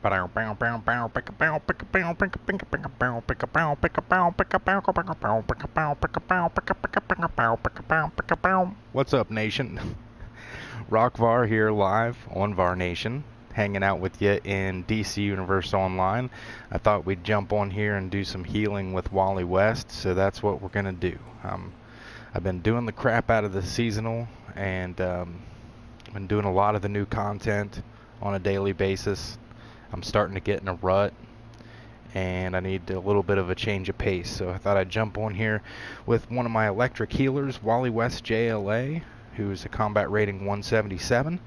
What's up, Nation? Rock Var here live on Var Nation, hanging out with you in DC Universe Online. I thought we'd jump on here and do some healing with Wally West, so that's what we're going to do. I've been doing the crap out of the seasonal, and been doing a lot of the new content on a daily basis. I'm starting to get in a rut, and I need a little bit of a change of pace, so I thought I'd jump on here with one of my electric healers, Wally West JLA, who's a combat rating 177,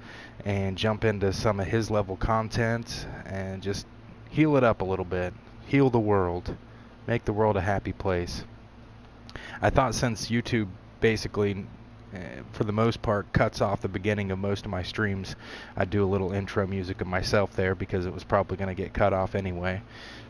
and jump into some of his level content and just heal it up a little bit, heal the world, make the world a happy place. I thought since YouTube basically, for the most part, cuts off the beginning of most of my streams, I'd do a little intro music of myself there because it was probably going to get cut off anyway.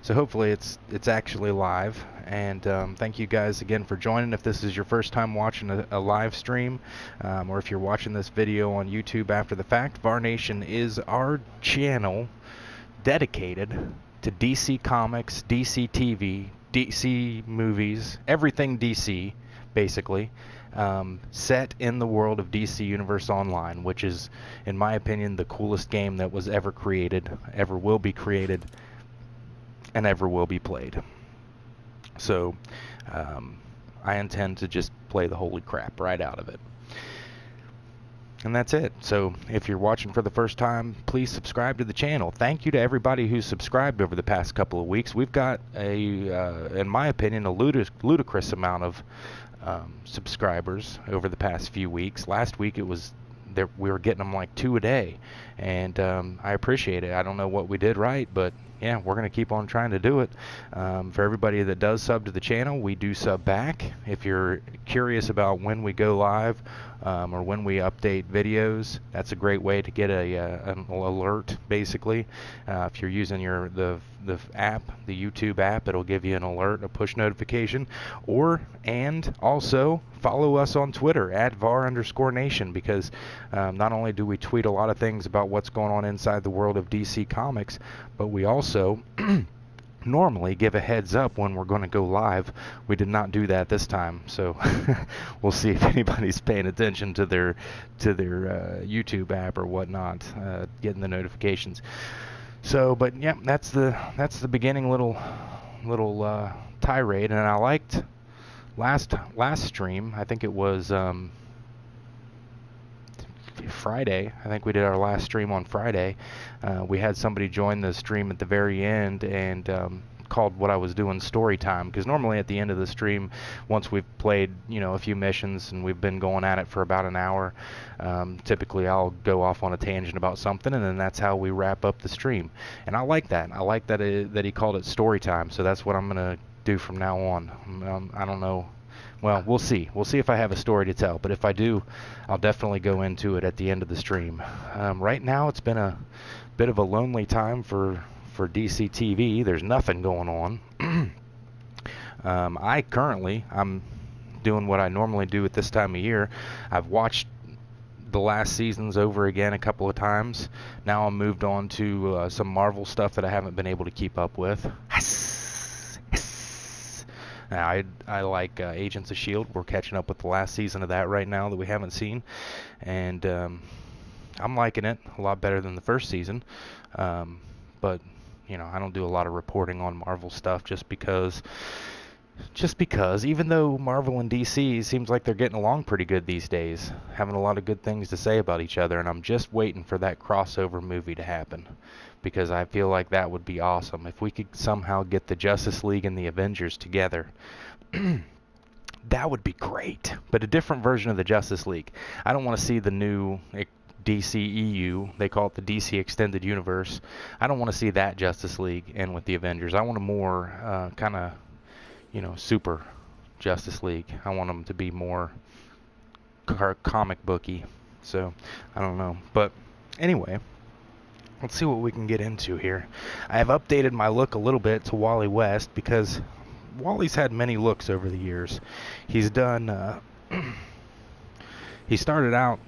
So hopefully it's actually live, and thank you guys again for joining. If this is your first time watching a live stream, or if you're watching this video on YouTube after the fact, Var Nation is our channel dedicated to DC Comics, DC TV, DC movies, everything DC, basically, set in the world of DC Universe Online, which is, in my opinion, the coolest game that was ever created, ever will be created, and ever will be played. So, I intend to just play the holy crap right out of it. And that's it. So if you're watching for the first time, please subscribe to the channel. Thank you to everybody who's subscribed over the past couple of weeks. We've got in my opinion, a ludicrous amount of subscribers over the past few weeks. Last week it was we were getting them like 2 a day, and I appreciate it. I don't know what we did right, but yeah, we're going to keep on trying to do it. For everybody that does sub to the channel, we do sub back. If you're curious about when we go live or when we update videos, that's a great way to get an alert, basically. If you're using the app, the YouTube app, it'll give you an alert, a push notification. And also follow us on Twitter at @var_nation, because not only do we tweet a lot of things about what's going on inside the world of DC Comics, but we also normally give a heads up when we're going to go live. We did not do that this time, so we'll see if anybody's paying attention to their YouTube app or whatnot, getting the notifications. So, but yeah, that's the beginning little tirade, and I liked last stream. I think it was Friday. I think we did our last stream on Friday. We had somebody join the stream at the very end and called what I was doing story time, because normally at the end of the stream, once we've played a few missions and we've been going at it for about an hour, typically I'll go off on a tangent about something, and then that's how we wrap up the stream. And I like that. I like that he called it story time, so that's what I'm gonna do from now on. I don't know. Well, we'll see. We'll see if I have a story to tell. But if I do, I'll definitely go into it at the end of the stream. Right now, it's been a bit of a lonely time for DCTV. There's nothing going on. I'm doing what I normally do at this time of year. I've watched the last seasons over again a couple of times. Now I'm moved on to some Marvel stuff that I haven't been able to keep up with. Now, I like Agents of S.H.I.E.L.D. We're catching up with the last season of that right now that we haven't seen, and I'm liking it a lot better than the first season. But I don't do a lot of reporting on Marvel stuff just because even though Marvel and DC seems like they're getting along pretty good these days, having a lot of good things to say about each other, and I'm just waiting for that crossover movie to happen, because I feel like that would be awesome if we could somehow get the Justice League and the Avengers together. That would be great, but a different version of the Justice League. I don't want to see the new DCEU, they call it the DC Extended Universe. I don't want to see that Justice League end with the Avengers. I want a more kind of super Justice League. I want them to be more comic booky. So I don't know, but anyway, let's see what we can get into here. I have updated my look a little bit to Wally West, because Wally's had many looks over the years. He's done he started out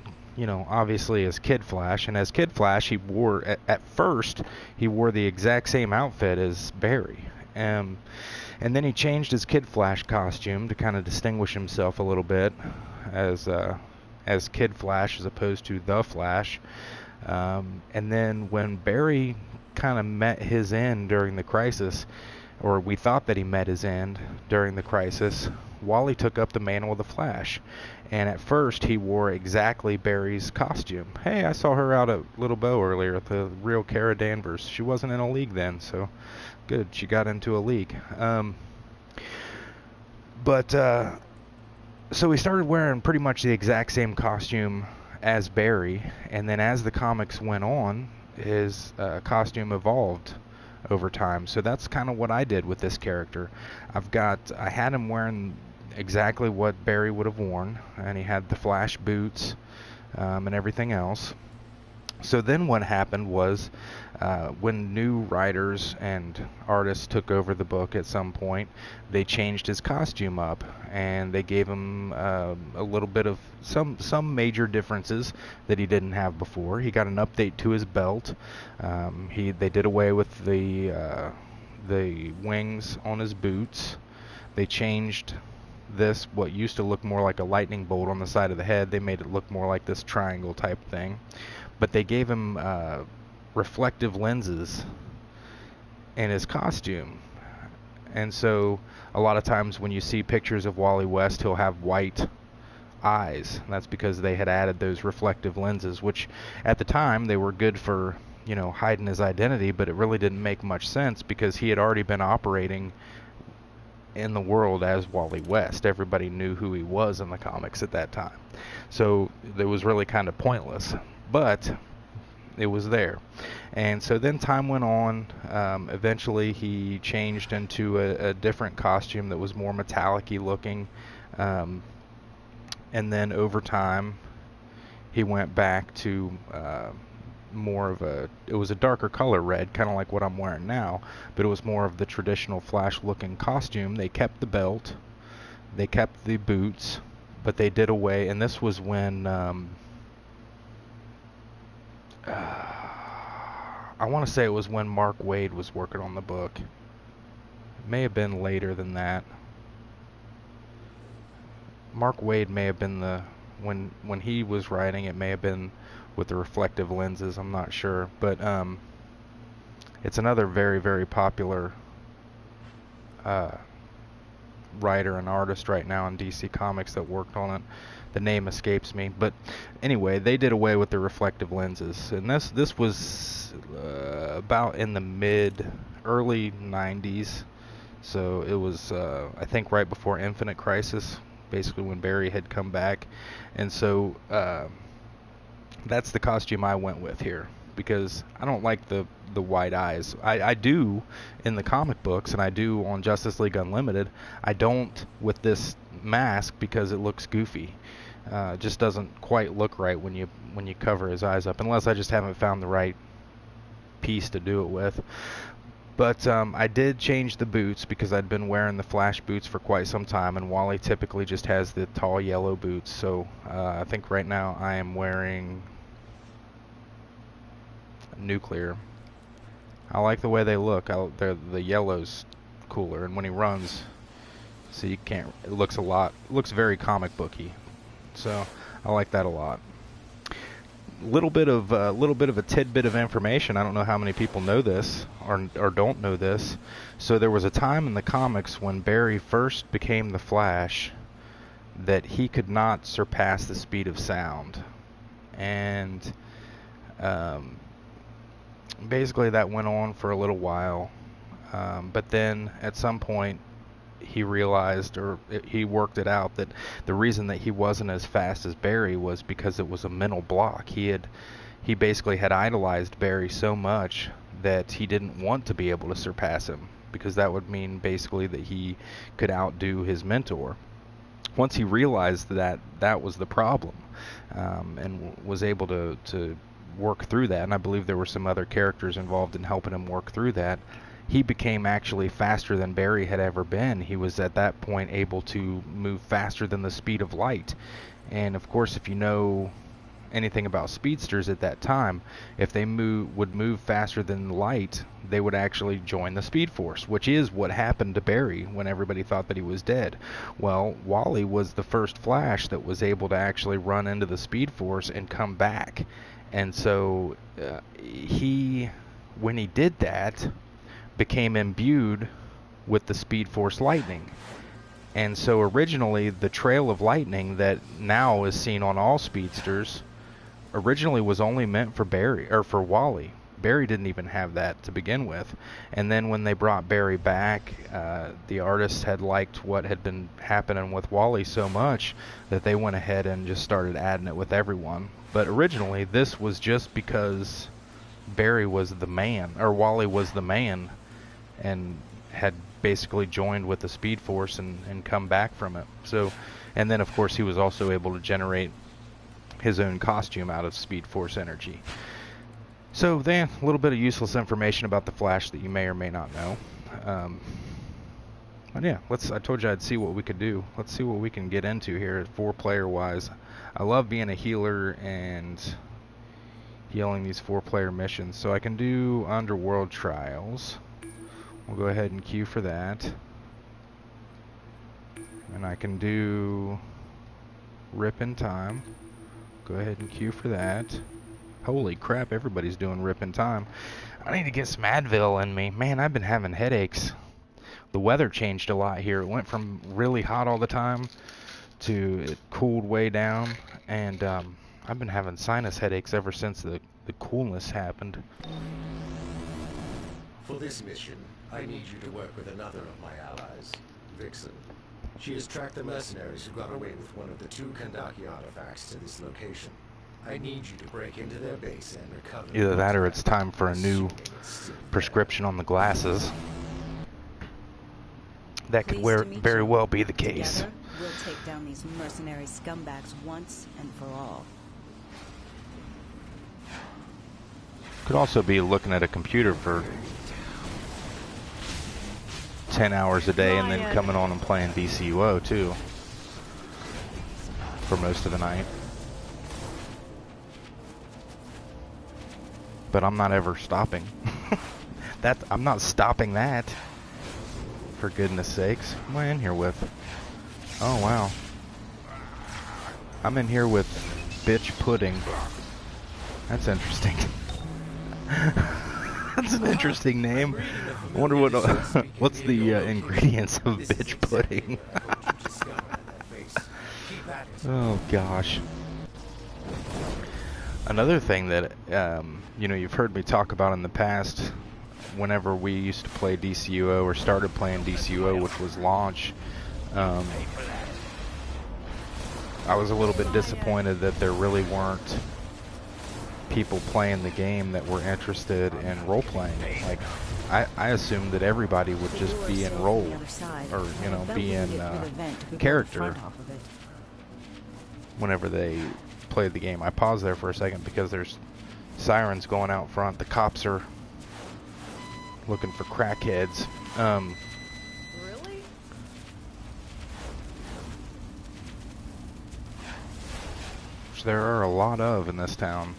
obviously as Kid Flash. And as Kid Flash, he wore, at first, he wore the exact same outfit as Barry. And then he changed his Kid Flash costume to kind of distinguish himself a little bit as Kid Flash as opposed to the Flash. And then when Barry kind of met his end during the crisis, or we thought that he met his end during the crisis, Wally took up the mantle of the Flash. And at first he wore exactly Barry's costume. Hey, I saw her out at Little Bo earlier at the real Kara Danvers. She wasn't in a league then, so good. She got into a league. So he started wearing pretty much the exact same costume as Barry, and then as the comics went on, his costume evolved over time. So that's kind of what I did with this character. I had him wearing exactly what Barry would have worn, and he had the Flash boots and everything else. So then what happened was when new writers and artists took over the book at some point, they changed his costume up, and they gave him a little bit of some major differences that he didn't have before. He got an update to his belt. They did away with the wings on his boots. They changed what used to look more like a lightning bolt on the side of the head. They made it look more like this triangle type thing. But they gave him reflective lenses in his costume. And so a lot of times when you see pictures of Wally West, he'll have white eyes. And that's because they had added those reflective lenses, which at the time they were good for, hiding his identity, but it really didn't make much sense because he had already been operating in the world as Wally West. Everybody knew who he was in the comics at that time. So it was really kind of pointless. But it was there. And so then time went on. Eventually he changed into a different costume that was more metallic-y looking. And then over time he went back to it was a darker color red, kind of like what I'm wearing now, but it was more of the traditional Flash looking costume. They kept the belt, they kept the boots, but they did away, and this was when I want to say it was when Mark Waid was working on the book. It may have been later than that. Mark Waid may have been when he was writing, it may have been with the reflective lenses. I'm not sure, but it's another very, very popular writer and artist right now in DC Comics that worked on it. The name escapes me, but anyway, they did away with the reflective lenses, and this was about in the early 90s. So it was I think right before Infinite Crisis, basically when Barry had come back. And so that's the costume I went with here, because I don't like the white eyes. I do in the comic books, and I do on Justice League Unlimited. I don't with this mask because it looks goofy. Just doesn't quite look right when you cover his eyes up, unless I just haven't found the right piece to do it with. But I did change the boots because I'd been wearing the Flash boots for quite some time, and Wally typically just has the tall yellow boots. So I think right now I am wearing Nuclear. I like the way they look. The yellow's cooler, and when he runs, so you can't. It looks very comic booky. So I like that a lot. Little bit of a tidbit of information. I don't know how many people know this or don't know this. So there was a time in the comics when Barry first became the Flash that he could not surpass the speed of sound, and basically that went on for a little while. But then at some point he realized, or he worked it out, that the reason that he wasn't as fast as Barry was because it was a mental block. He basically had idolized Barry so much that he didn't want to be able to surpass him, because that would mean basically that he could outdo his mentor. Once he realized that was the problem, and was able to work through that, and I believe there were some other characters involved in helping him work through that, he became actually faster than Barry had ever been. He was at that point able to move faster than the speed of light. And of course, if you know anything about speedsters at that time, if they would move faster than light, they would actually join the Speed Force, which is what happened to Barry when everybody thought that he was dead. Well, Wally was the first Flash that was able to actually run into the Speed Force and come back. And so when he did that, became imbued with the Speed Force Lightning. And so originally the trail of lightning that now is seen on all speedsters originally was only meant for Barry, or for Wally. Barry didn't even have that to begin with. And then when they brought Barry back, the artists had liked what had been happening with Wally so much that they went ahead and just started adding it with everyone. But originally this was just because Barry was the man, or Wally was the man, and had basically joined with the Speed Force and come back from it. So, and then of course he was also able to generate his own costume out of Speed Force energy. So then a little bit of useless information about the Flash that you may or may not know. But yeah, I told you I'd see what we could do. Let's see what we can get into here 4-player wise. I love being a healer and healing these 4-player missions. So I can do Underworld Trials. We'll go ahead and queue for that. And I can do Rip in Time. Go ahead and queue for that. Holy crap, everybody's doing Rip in Time. I need to get some Advil in me. Man, I've been having headaches. The weather changed a lot here. It went from really hot all the time to it cooled way down. And I've been having sinus headaches ever since the coolness happened. For this mission, I need you to work with another of my allies, Vixen. She has tracked the mercenaries who got away with one of the 2 Kandaki artifacts to this location. I need you to break into their base and recover. Either that or it's time for a new prescription on the glasses. That could very well be the case. Together, we'll take down these mercenary scumbags once and for all. Could also be looking at a computer for 10 hours a day and then coming on and playing DCUO too for most of the night. But I'm not ever stopping. I'm not stopping that. For goodness sakes. What am I in here with? Oh wow. I'm in here with Bitch Pudding. That's interesting. That's an interesting name. I wonder what's the ingredients of Bitch Pudding. Oh gosh. Another thing that you've heard me talk about in the past, whenever we used to play DCUO or started playing DCUO, which was launch, I was a little bit disappointed that there really weren't people playing the game that were interested in role-playing. Like, I assumed that everybody would just be in role, or be in character whenever they played the game. I paused there for a second because there's sirens going out front. The cops are looking for crackheads. Really? Which there are a lot of in this town.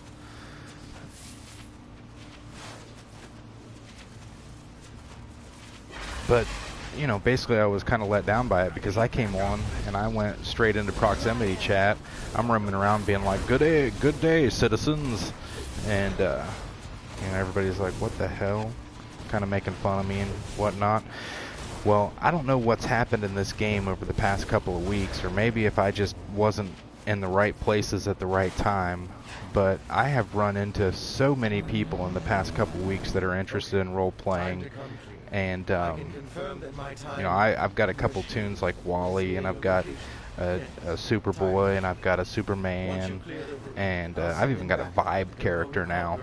But, basically I was kind of let down by it because I came on and I went straight into proximity chat. I'm roaming around being like, good day, citizens. And, everybody's like, what the hell? Kind of making fun of me and whatnot. Well, I don't know what's happened in this game over the past couple of weeks, or maybe if I just wasn't in the right places at the right time, but I have run into so many people in the past couple of weeks that are interested in role-playing. And, I've got a couple tunes like Wally, and I've got a Superboy, and I've got a Superman, and I've even got a Vibe character now.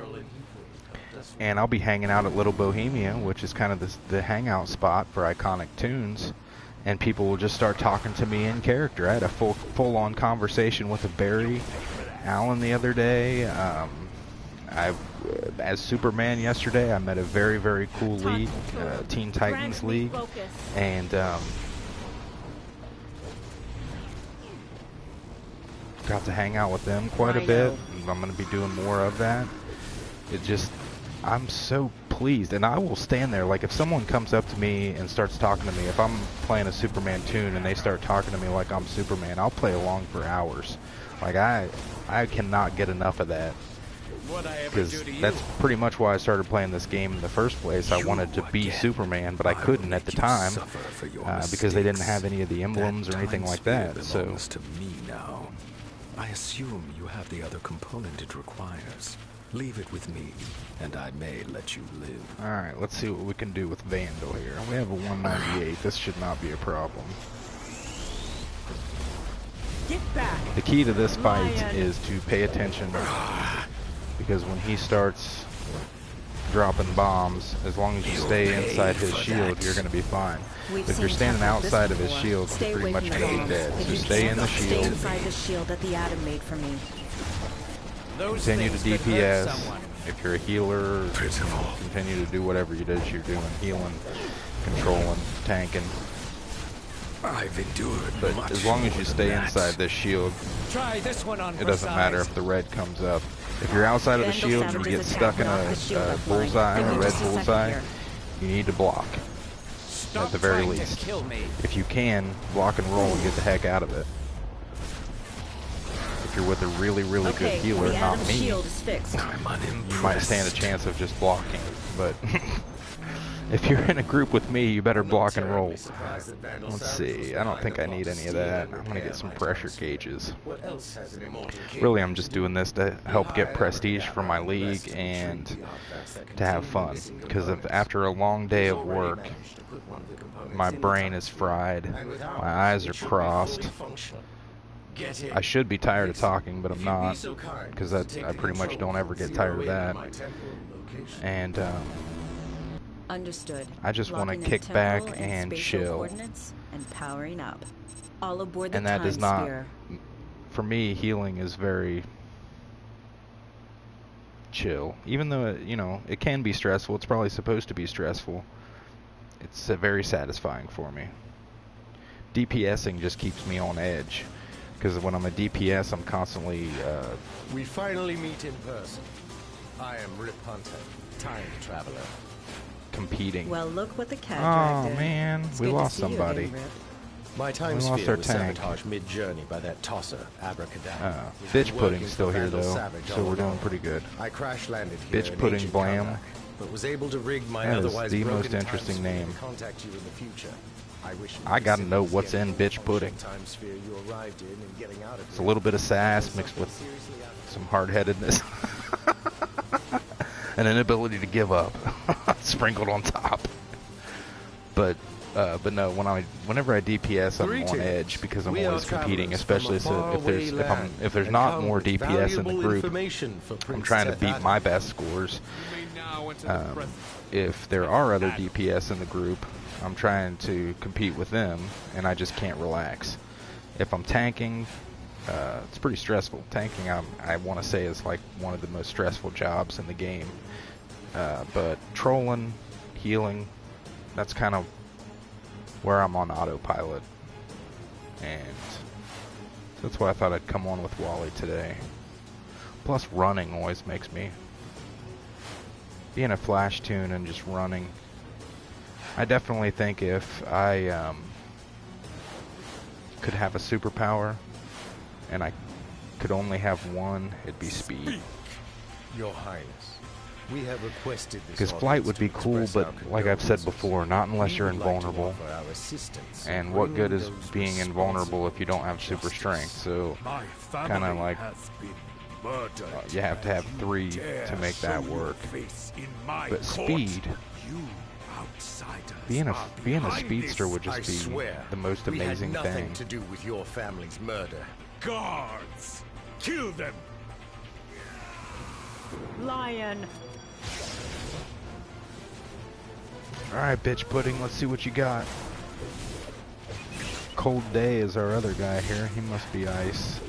And I'll be hanging out at Little Bohemia, which is kind of the hangout spot for iconic tunes, and people will just start talking to me in character. I had a full-on conversation with a Barry Allen the other day. As Superman yesterday, I met a very, very cool league, Teen Titans League, and got to hang out with them quite a bit. And I'm going to be doing more of that. It just, I'm so pleased, and I will stand there. Like, if someone comes up to me and starts talking to me, if I'm playing a Superman tune and they start talking to me like I'm Superman, I'll play along for hours. Like, I cannot get enough of that. Because that's pretty much why I started playing this game in the first place. I wanted to be Superman, but I couldn't at the time because they didn't have any of the emblems or anything like that. So to me now. I assume you have the other component it requires. Leave it with me, and I may let you live. Alright, let's see what we can do with Vandal here. We have a 198. This should not be a problem. Get back. The key to this fight is to pay attention, because when he starts dropping bombs, as long as you stay inside his shield, you're going to be fine. If you're standing outside of his shield, you're pretty much going to be dead. So stay in the shield. Stay inside the shield that the Atom made for me. Continue to DPS. If you're a healer, continue to do whatever it is you're doing. Healing, controlling, tanking. I've endured, but as long as you stay inside this shield, try this one on it doesn't matter if the red comes up. If you're outside of the shield and you get stuck in a bullseye, a red bullseye, you need to block. At the very least. If you can, block and roll and get the heck out of it. If you're with a really, really good healer, not me, you might stand a chance of just blocking. But if you're in a group with me, you better block and roll. Let's see. I don't think I need any of that. I'm going to get some pressure gauges. Really, I'm just doing this to help get prestige for my league and to have fun. Because after a long day of work, my brain is fried. My eyes are crossed. I should be tired of talking, but I'm not. Because I pretty much don't ever get tired of that. And understood. I just want to kick back and chill. And powering up. All aboard the and that is not, Spear. for me, healing is very chill. Even though, it can be stressful. It's probably supposed to be stressful. It's very satisfying for me. DPSing just keeps me on edge. Because when I'm a DPS, I'm constantly... We finally meet in person. I am Rip Hunter, time traveler. Competing. Well, look what the cat Oh, dragged in. man. It's We good to lost see you somebody. again, Rip. My time We lost sphere our was tank. sabotaged mid-journey by that tosser, Abracadabra. Bitch Pudding's still here, though, so we're doing pretty good. I crash landed here Bitch in Pudding ancient Blam. Karnak, but was able to rig my That is otherwise the broken most interesting time sphere name. to contact you in the future. I gotta know what's in Bitch Pudding. It's a little bit of sass mixed with some hard-headedness. And an inability to give up. Sprinkled on top. But no, whenever I DPS, I'm on edge because I'm always competing, especially if there's not more DPS in the group. I'm trying to beat my best scores. If there are other DPS in the group, I'm trying to compete with them, and I just can't relax. If I'm tanking, it's pretty stressful. Tanking, I want to say, is like one of the most stressful jobs in the game. But trolling, healing, that's kind of where I'm on autopilot. And that's why I thought I'd come on with Wally today. Plus, running always makes me... Being a flash tune and just running... I definitely think if I could have a superpower and I could only have one, it'd be speed. Your Highness, we have requested this because flight would be cool, but like I've said before, not unless you're invulnerable. And what good is being invulnerable if you don't have super strength? So kind of like you have to have 3 to make that work. But speed, being a speedster would just be the most amazing thing. Nothing to do with your family's murder. Guards, kill them. Lion. Alright, Bitch Pudding, let's see what you got. Cold Day is our other guy here. He must be ice.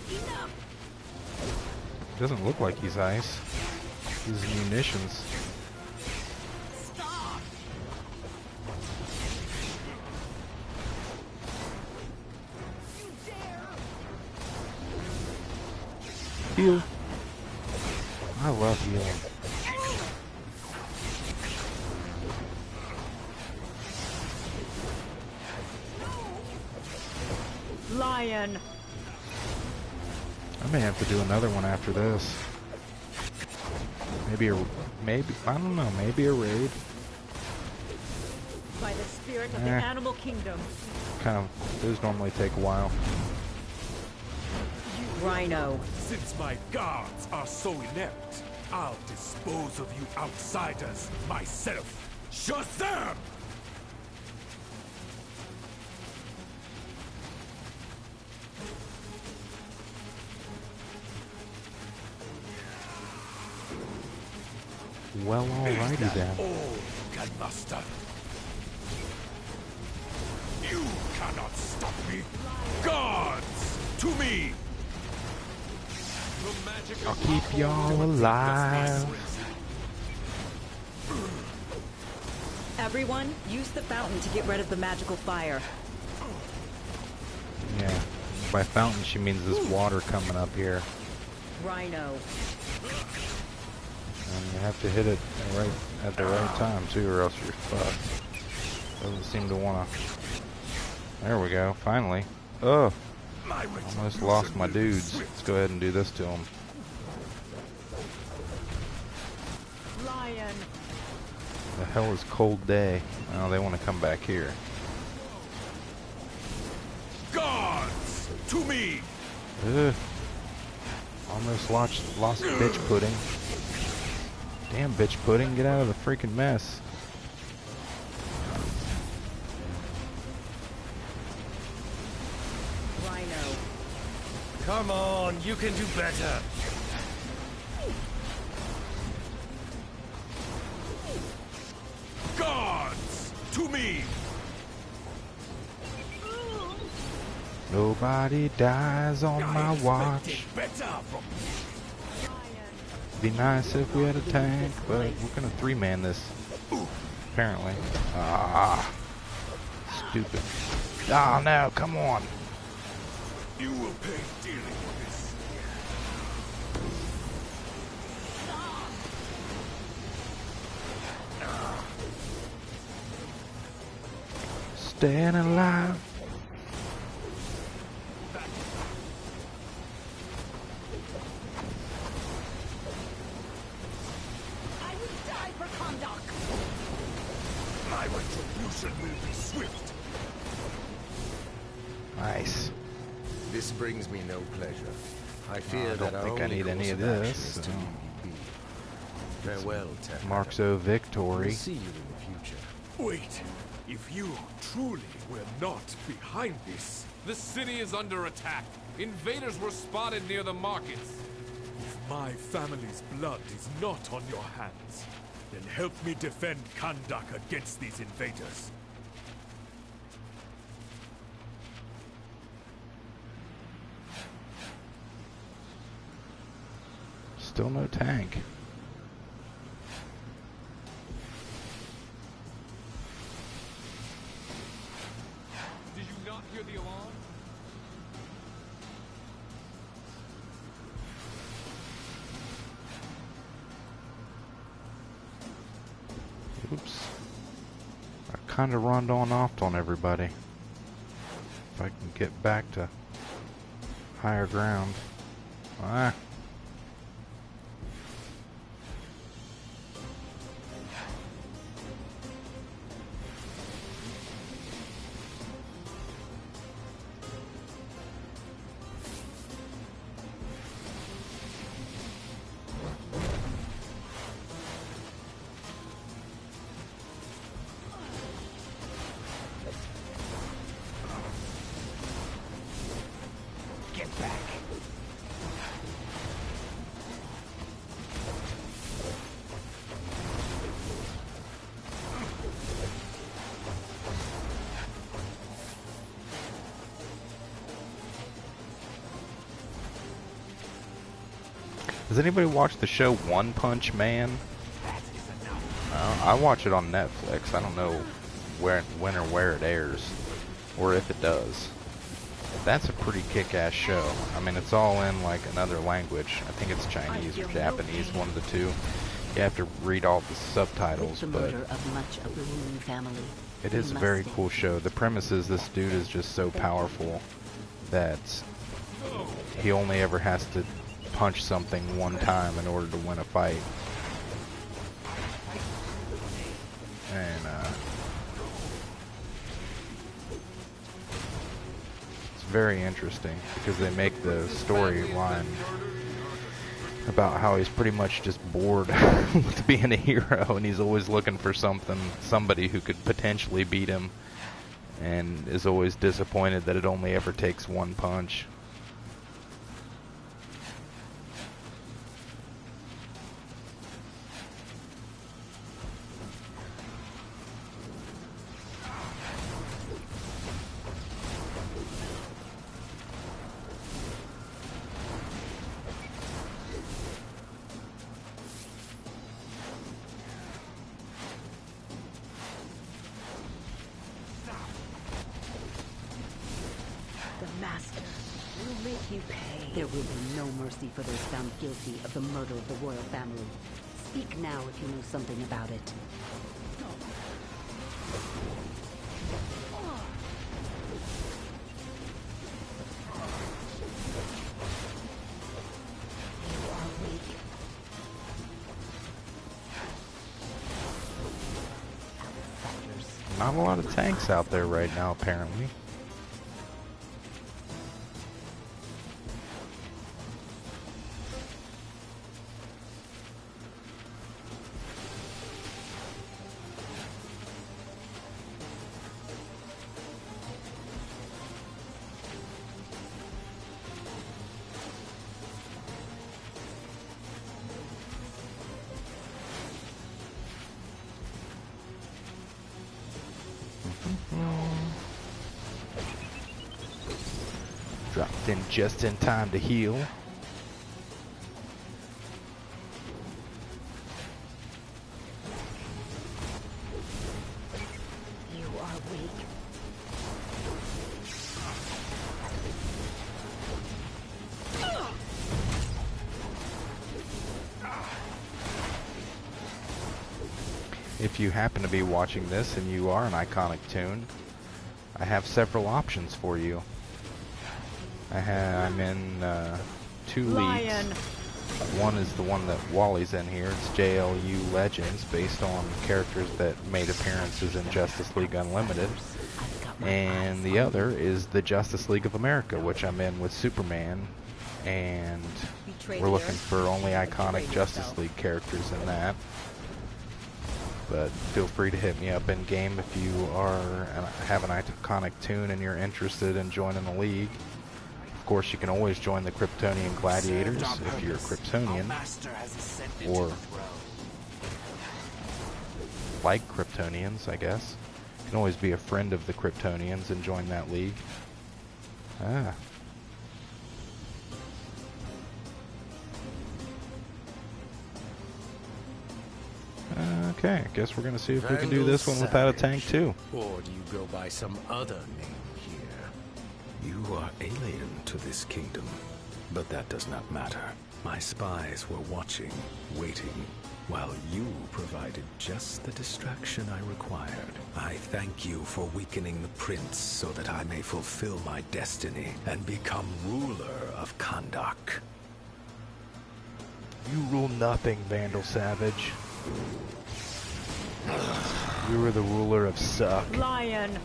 Doesn't look like he's ice. He's munitions. Heal. I love healing. Lion. I may have to do another one after this. Maybe I don't know, maybe a raid. By the spirit of the animal kingdom. Kind of, those normally take a while. Rhino. Since my guards are so inept, I'll dispose of you outsiders myself. Shazam! Well, alrighty then. Oh, can master. You cannot stop me. Guards, to me. I'll keep y'all alive. Everyone, use the fountain to get rid of the magical fire. Yeah. By fountain, she means this water coming up here. Rhino. And you have to hit it right at the right time too, or else you're fucked. Doesn't seem to wanna. There we go. Finally. Oh, almost lost my dudes. Let's go ahead and do this to them. Lion. The hell is Cold Day? Oh, they want to come back here. Guards, to me. Ugh. Almost lost bitch pudding. Damn bitch pudding, get out of the freaking mess. Rhino. Come on, you can do better. Guards, to me. Nobody dies on my watch. Expected better from Be nice if we had a tank, but we're gonna three-man this. Apparently. Ah. Stupid. Oh no, come on. you will pay dearly for this. Staying alive. I will die for conduct. My retribution will be swift. Nice. This brings me no pleasure. I I fear don't that our think I only need any course of action this, is to so. leave you be. Farewell, Tech. Marks O We'll victory. see you in the future. Wait, if you truly were not behind this, The city is under attack. Invaders were spotted near the markets. if my family's blood is not on your hands, then help me defend Kandak against these invaders. Still no tank. Did you not hear the alarm? Oops. I kind of run off on everybody. If I can get back to higher ground. Ah. Get back. Does anybody watch the show One Punch Man? I watch it on Netflix. I don't know when or where it airs, or if it does. That's a pretty kick-ass show. I mean, it's all in like another language. I think it's Chinese or Japanese, one of the two. You have to read all the subtitles, With the but murder of much of the ruling family, it is a we very must cool show. The premise is this dude is just so powerful that he only ever has to punch something one time in order to win a fight. And it's very interesting because they make the storyline about how he's pretty much just bored with being a hero, and he's always looking for somebody who could potentially beat him, and is always disappointed that it only ever takes one punch. There will be no mercy for those found guilty of the murder of the royal family. Speak now if you know something about it. You are weak. Not a lot of tanks out there right now, apparently. Dropped in just in time to heal. You are weak. If you happen to be watching this and you are an iconic toon, I have several options for you. I'm in 2 leagues. One is the one that Wally's in here. It's JLU Legends, based on characters that made appearances in Justice League Unlimited. And the other is the Justice League of America, which I'm in with Superman. And we're looking for only iconic Justice League characters in that. But feel free to hit me up in game if you have an iconic toon and you're interested in joining the league. Of course, you can always join the Kryptonian Gladiators if you're a Kryptonian, or like Kryptonians, I guess. You can always be a friend of the Kryptonians and join that league. Okay, I guess we're gonna see if we can do this one without a tank too. Or do you go by some other name here? You are alien to this kingdom, but that does not matter. My spies were watching, waiting, while you provided just the distraction I required. I thank you for weakening the prince so that I may fulfill my destiny and become ruler of Kahndaq. You rule nothing, Vandal Savage. You were the ruler of Suck. Lion!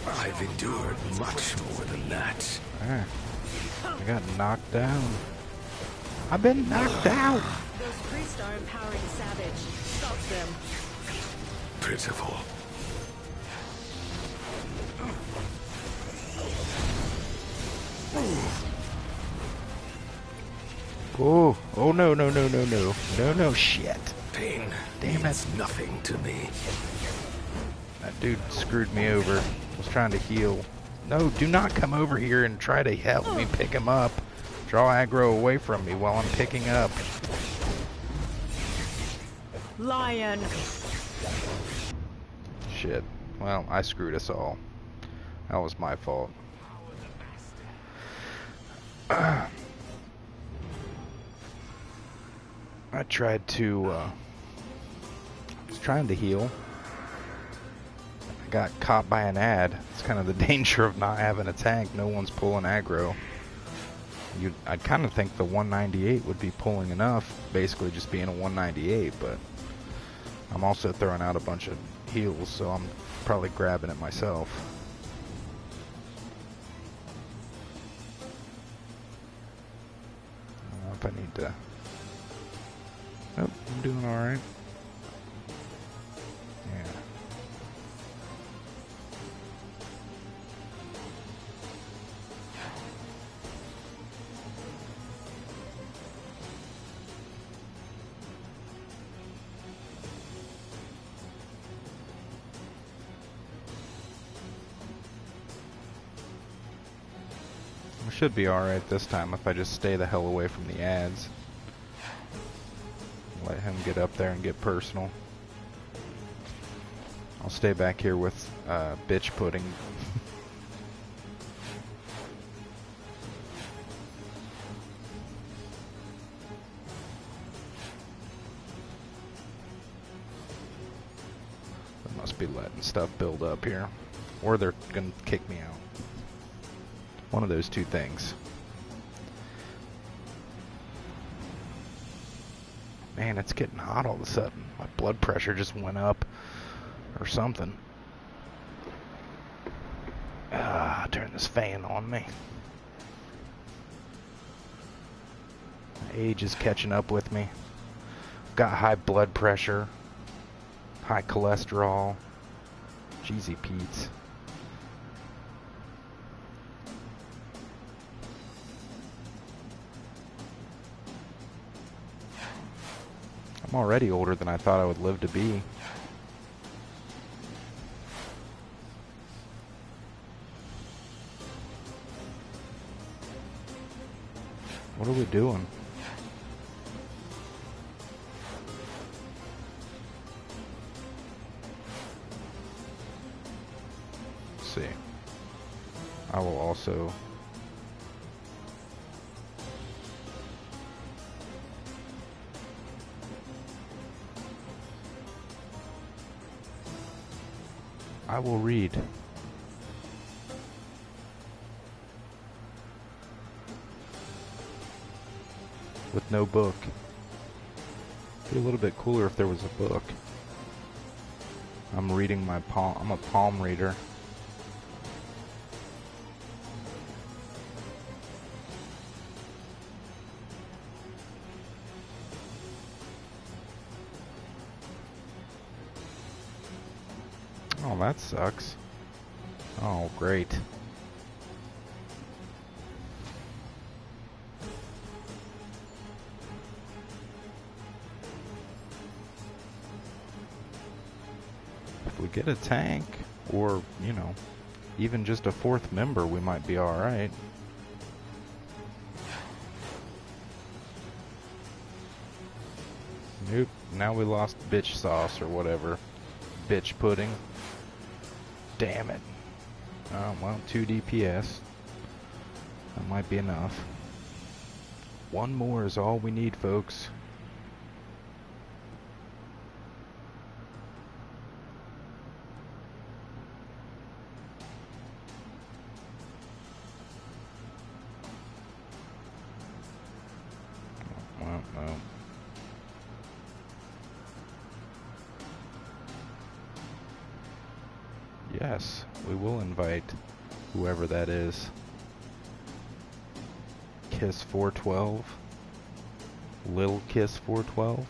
I've endured much more than that. I got knocked down. I've been knocked out! Those priests are empowering Savage. Stop them. Pitiful. Oh no, no, no, no, no. No, no, shit. Pain Damn means nothing to me. That dude screwed me over. Was trying to heal. No, do not come over here and try to help me pick him up. Draw aggro away from me while I'm picking up. Lion! Shit. Well, I screwed us all. That was my fault. I tried to, was trying to heal. I got caught by an ad. It's kind of the danger of not having a tank. No one's pulling aggro. I'd kind of think the 198 would be pulling enough, basically just being a 198, but I'm also throwing out a bunch of heals, so I'm probably grabbing it myself. I don't know if I need to... Oh, I'm doing alright. Yeah. We should be alright this time if I just stay the hell away from the ads. Let him get up there and get personal. I'll stay back here with bitch pudding. They must be letting stuff build up here. Or they're gonna kick me out. One of those two things. Man, it's getting hot all of a sudden. My blood pressure just went up or something. Turn this fan on me. My age is catching up with me. Got high blood pressure, high cholesterol. Jeezy Pete's. I'm already older than I thought I would live to be. What are we doing? Let's see. I will also... I will read. With no book. It'd be a little bit cooler if there was a book. I'm reading my palm. I'm a palm reader. Oh, that sucks. Oh, great. If we get a tank, or, you know, even just a fourth member, we might be alright. Nope, now we lost bitch sauce or whatever. Bitch pudding. Damn it. Oh, well, 2 DPS. That might be enough. One more is all we need, folks. Well, no. Yes, we will invite whoever that is. Kiss 412. Little Kiss 412.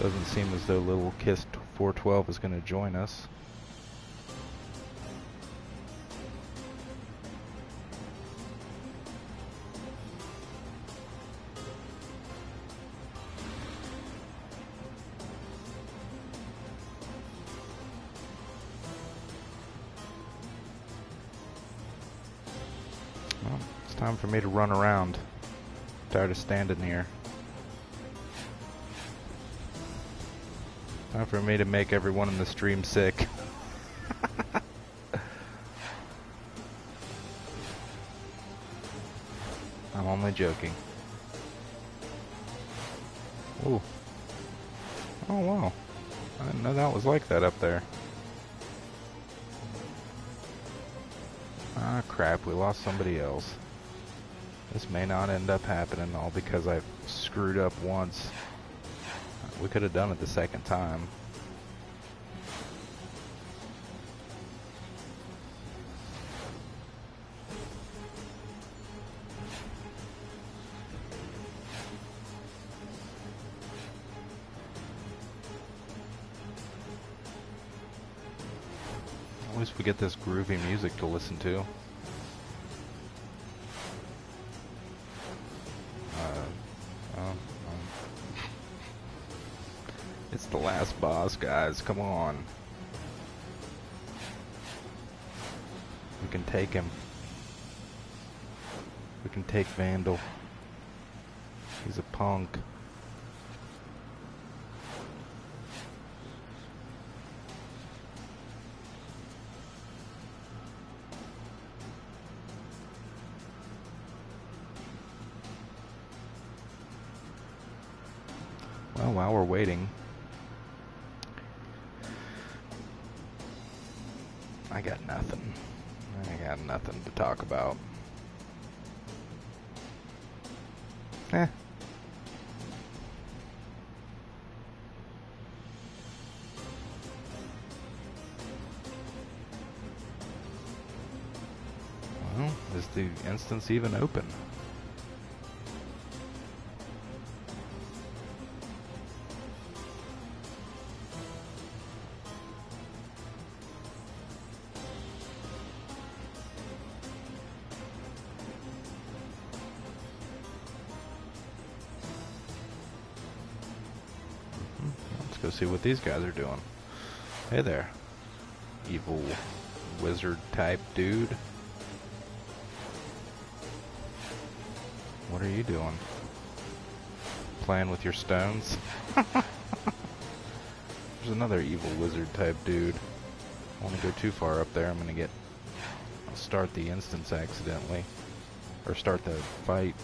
Doesn't seem as though Little Kiss 412 is going to join us. Well, it's time for me to run around. Tired of standing here. Time for me to make everyone in the stream sick. I'm only joking. Ooh. Oh wow. I didn't know that was like that up there. Ah crap, we lost somebody else. This may not end up happening, all because I screwed up once. We could have done it the second time. At least we get this groovy music to listen to. It's the last boss, guys. Come on. We can take him. We can take Vandal. He's a punk. Well, while we're waiting, I got nothing. I got nothing to talk about. Eh. Well, is the instance even open? Go see what these guys are doing. Hey there, evil wizard type dude. What are you doing? Playing with your stones? There's another evil wizard type dude. I don't want to go too far up there. I'll start the instance accidentally. Or start the fight.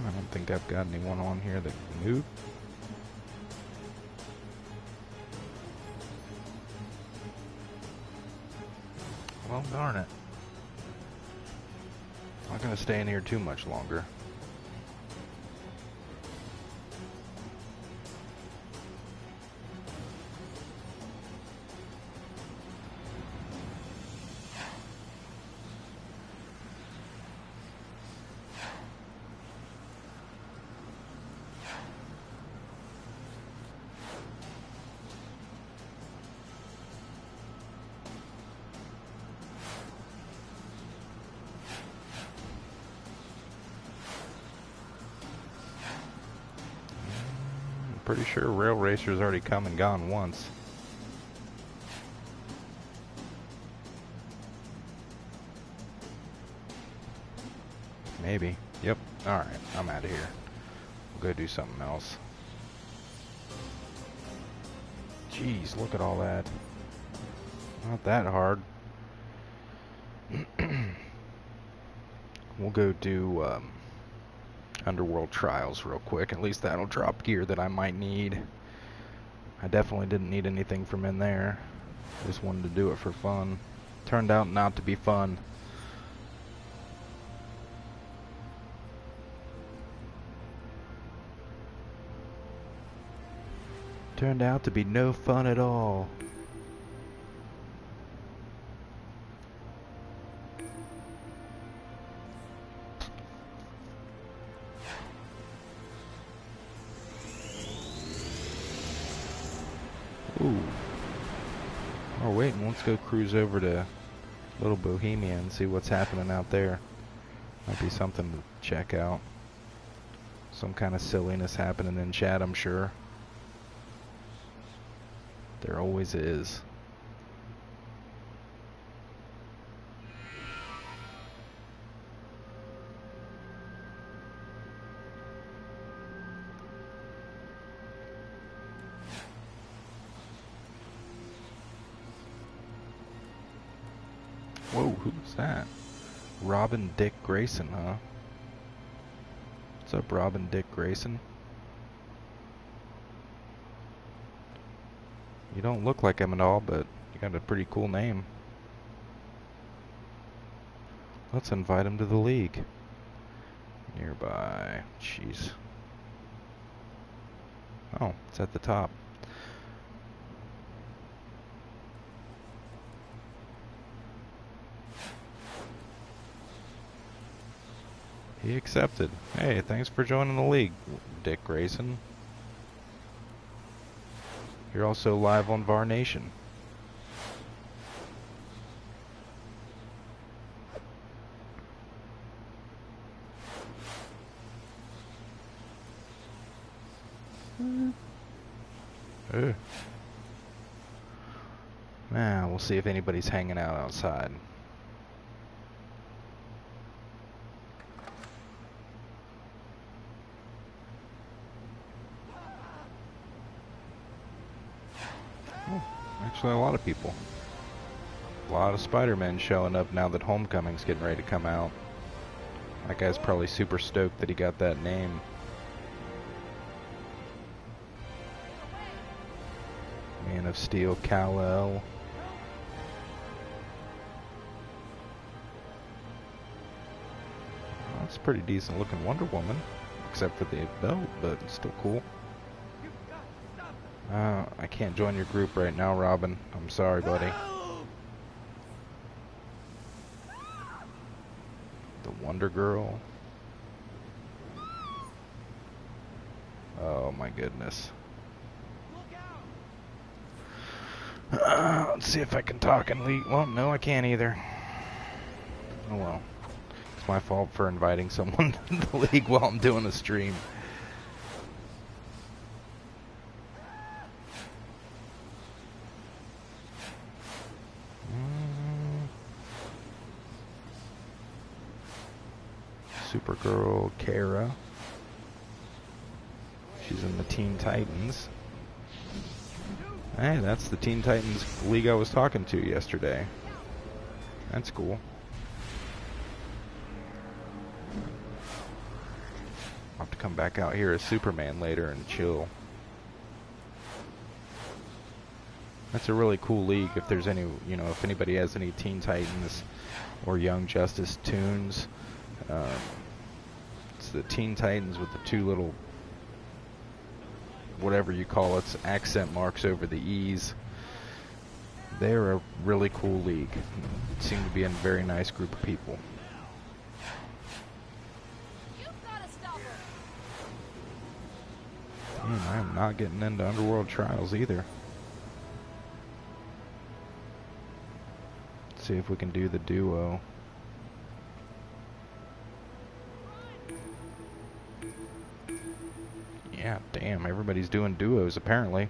I don't think I've got anyone on here that can move. Well, darn it. I'm not going to stay in here too much longer. Pretty sure Rail Racer's already come and gone once. Maybe. Yep. Alright, I'm out of here. We'll go do something else. Jeez, look at all that. Not that hard. We'll go do Underworld Trials real quick. At least that'll drop gear that I might need. I definitely didn't need anything from in there. Just wanted to do it for fun. Turned out not to be fun. Turned out to be no fun at all. Ooh. Oh, wait, and let's go cruise over to Little Bohemia and see what's happening out there. Might be something to check out. Some kind of silliness happening in chat, I'm sure. There always is. Whoa, who's that? Robin Dick Grayson, huh? What's up, Robin Dick Grayson? You don't look like him at all, but you got a pretty cool name. Let's invite him to the league. Nearby. Jeez. Oh, it's at the top. He accepted. Hey, thanks for joining the league, Dick Grayson. You're also live on Var Nation. Now, we'll see if anybody's hanging out outside. Actually, a lot of people. A lot of Spider-Men showing up now that Homecoming's getting ready to come out. That guy's probably super stoked that he got that name. Man of Steel, Kal-El. That's a pretty decent looking Wonder Woman. Except for the belt, but it's still cool. I can't join your group right now, Robin. I'm sorry, buddy. The Wonder Girl. Oh my goodness. Let's see if I can talk and leave. Well, no, I can't either. Oh well. It's my fault for inviting someone to the league while I'm doing a stream. Supergirl, Kara. She's in the Teen Titans. Hey, that's the Teen Titans league I was talking to yesterday. That's cool. I'll have to come back out here as Superman later and chill. That's a really cool league. If there's any, you know, if anybody has any Teen Titans or Young Justice tunes, it's the Teen Titans with the two little, whatever you call it, accent marks over the E's. They're a really cool league. Seem to be a very nice group of people. I am not getting into Underworld Trials either. Let's see if we can do the duo. Yeah, damn, everybody's doing duos apparently.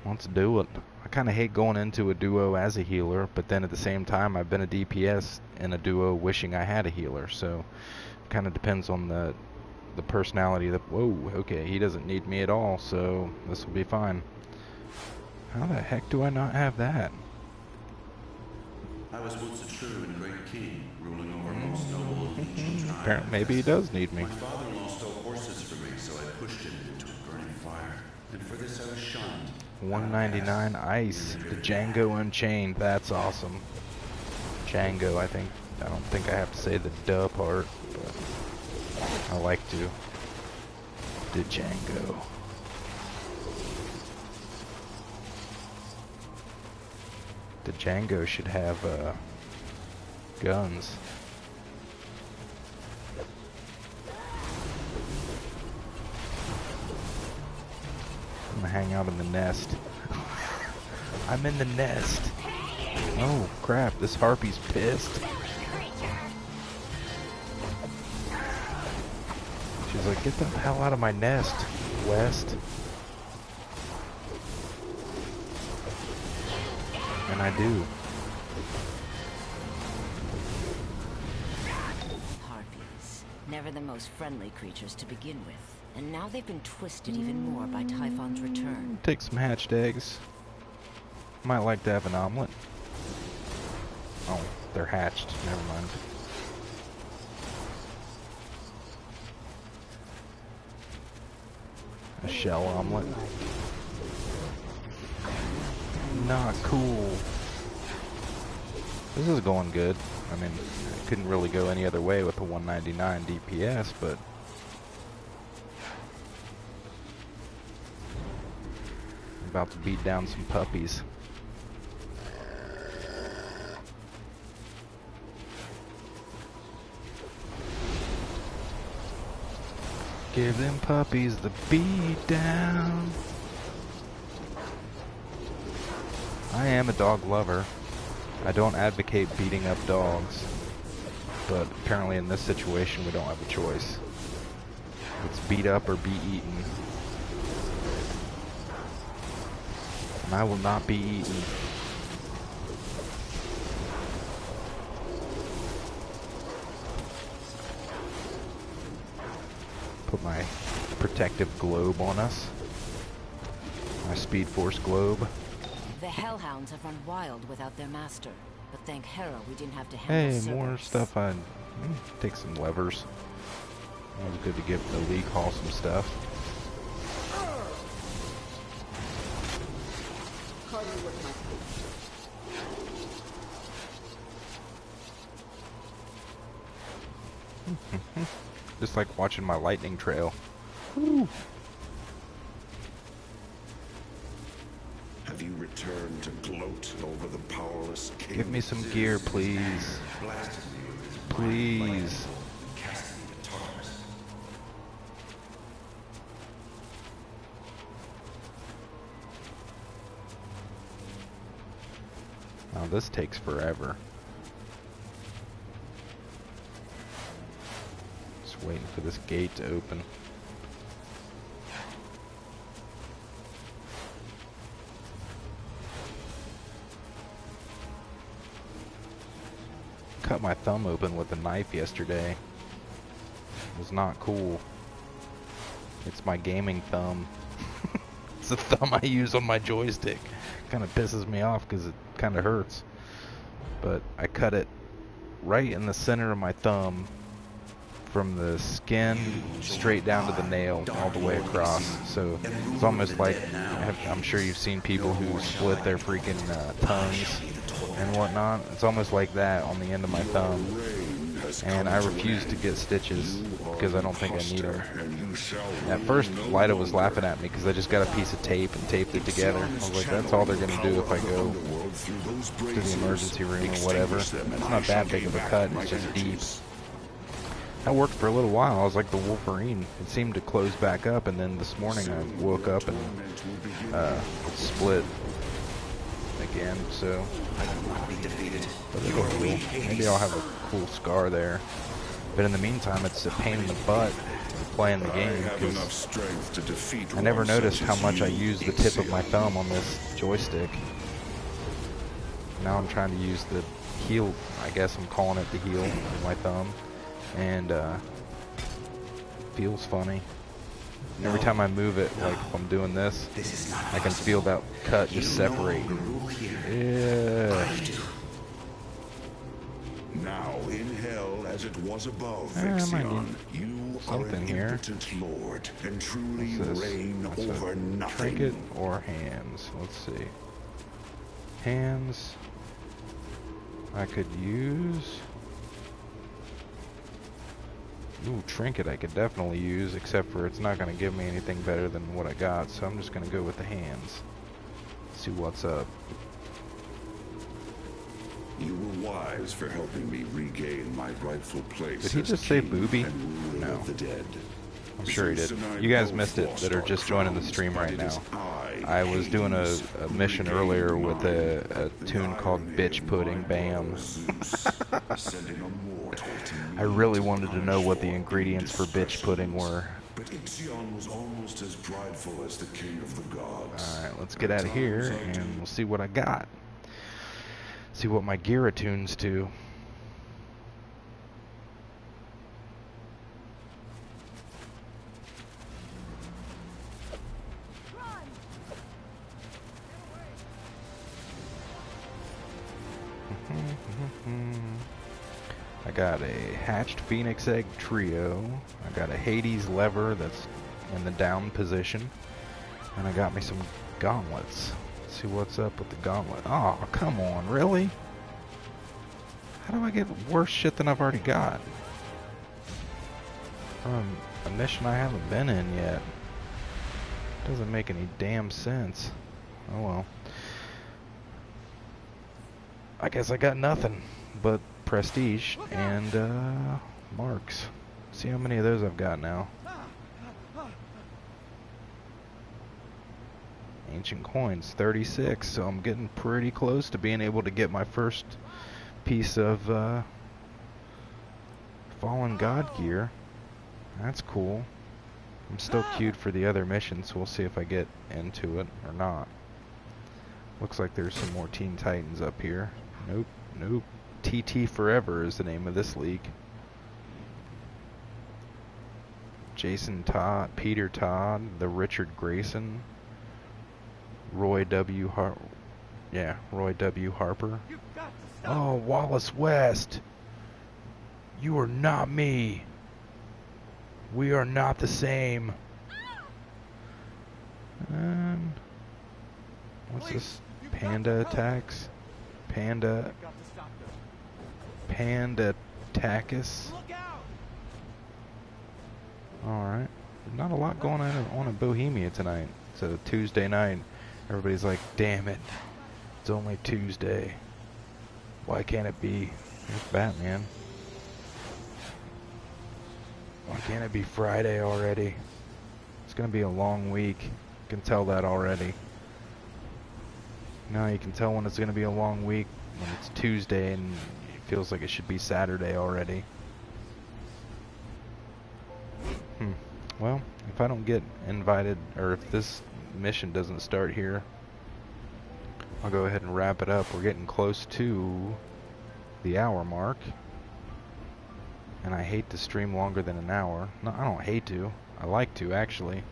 Let's do it. I kind of hate going into a duo as a healer, but then at the same time I've been a DPS in a duo wishing I had a healer, so it kind of depends on the personality. Whoa, okay, he doesn't need me at all, so this will be fine. How the heck do I not have that? I was once a true and great king, ruling over most noble of ancient tribes. Apparently, maybe he does need me. My father-in-law stole horses from me, so I pushed him into a burning fire. And for this I was shunned. 199 Ice, the Django Unchained. That's awesome. Django, I don't think I have to say the duh part, but I like to. The Django. The Django should have guns. I'm gonna hang out in the nest. I'm in the nest. Oh crap, this harpy's pissed. She's like, get the hell out of my nest, West. I do? Harpies. Never the most friendly creatures to begin with. And now they've been twisted even more by Typhon's return. Take some hatched eggs. Might like to have an omelet. Oh, they're hatched. Never mind. A shell omelet. Not cool. This is going good. I mean, I couldn't really go any other way with the 199 DPS, but I'm about to beat down some puppies. Give them puppies the beat down. I am a dog lover. I don't advocate beating up dogs, but apparently in this situation we don't have a choice. It's beat up or be eaten. And I will not be eaten. Put my protective globe on us. My Speed Force globe. The Hellhounds have run wild without their master, but thank Hera we didn't have to handle Hey, more stuff. I'd take some levers. It was good to give the League Hall some stuff. Just like watching my lightning trail. Woo. Have you returned to gloat over the powerless king? Give me some gear, please. Please. Now this takes forever. Just waiting for this gate to open. Cut my thumb open with a knife yesterday. It was not cool. It's my gaming thumb. It's the thumb I use on my joystick. Kind of pisses me off because it kind of hurts. But I cut it right in the center of my thumb, from the skin straight down to the nail, all the way across. So it's almost like, I'm sure you've seen people who split their freaking tongues and whatnot. It's almost like that on the end of my thumb. And I refuse to get stitches because I don't think I need them. At first, Lyda was laughing at me because I just got a piece of tape and taped it together. I was like, that's all they're going to do if I go to the emergency room or whatever. It's not that big of a cut, it's just deep. That worked for a little while. I was like the Wolverine. It seemed to close back up, and then this morning I woke up and split again, so but it'll heal. Maybe I'll have a cool scar there. But in the meantime, it's a pain in the butt playing the game because I never noticed how much I use the tip of my thumb on this joystick. Now I'm trying to use the heel, I guess I'm calling it the heel of my thumb, and feels funny. Every time I move it, like if I'm doing this, I can feel that cut just separate. Yeah. Now in hell as it was above, I might Vixion, need you are something an here. impotent lord and truly What's this? reign What's over a nothing. trinket or hands? Let's see. Hands. I could use. Ooh, trinket I could definitely use, except for it's not going to give me anything better than what I got, so I'm just going to go with the hands. See what's up. You were wise for helping me regain my rightful place. Did he as just say king booby? and ruler No. of the dead. I'm sure he did. You guys missed it that are just joining the stream right now. I was doing a mission earlier with a tune called Bitch Pudding Bam. I really wanted to know what the ingredients for bitch pudding were. But Ixion was almost as prideful as the king of the gods. Alright, let's get out of here and we'll see what I got. See what my gear attunes to. I got a hatched phoenix egg trio. I got a Hades lever that's in the down position. And I got me some gauntlets. Let's see what's up with the gauntlet. Oh, come on, really? How do I get worse shit than I've already got? From a mission I haven't been in yet. Doesn't make any damn sense. Oh well. I guess I got nothing but prestige and marks. See how many of those I've got now. Ancient coins, 36, so I'm getting pretty close to being able to get my first piece of Fallen God gear. That's cool. I'm still queued for the other missions, so we'll see if I get into it or not. Looks like there's some more Teen Titans up here. Nope, nope. TT Forever is the name of this league. Jason Todd, Peter Todd, the Richard Grayson, Roy W. Harper. Oh, Wallace West. You are not me. We are not the same. What's this? Panda attacks? Panda Tachus. Alright. Not a lot going on in Bohemia tonight. It's a Tuesday night. Everybody's like, damn it. It's only Tuesday. Why can't it be? There's Batman. Why can't it be Friday already? It's gonna be a long week. You can tell that already. Now you can tell when it's gonna be a long week when it's Tuesday and it feels like it should be Saturday already. Well, if I don't get invited, or if this mission doesn't start here, I'll go ahead and wrap it up. We're getting close to the hour mark. And I hate to stream longer than an hour. No, I don't hate to. I like to, actually.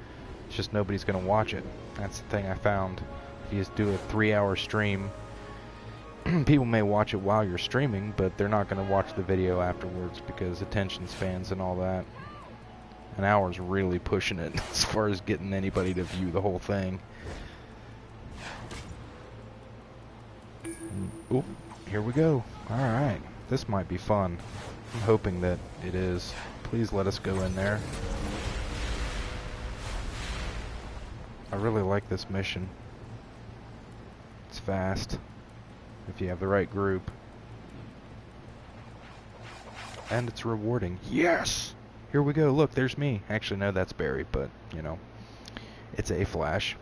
It's just nobody's going to watch it. That's the thing I found. If you just do a 3-hour stream, people may watch it while you're streaming, but they're not going to watch the video afterwards because attention spans and all that. An hour's really pushing it as far as getting anybody to view the whole thing. Oop, here we go. Alright, this might be fun. I'm hoping that it is. Please let us go in there. I really like this mission. It's fast, if you have the right group. And it's rewarding. Yes! Here we go. Look, there's me. Actually, no, that's Barry, but, you know, it's a Flash.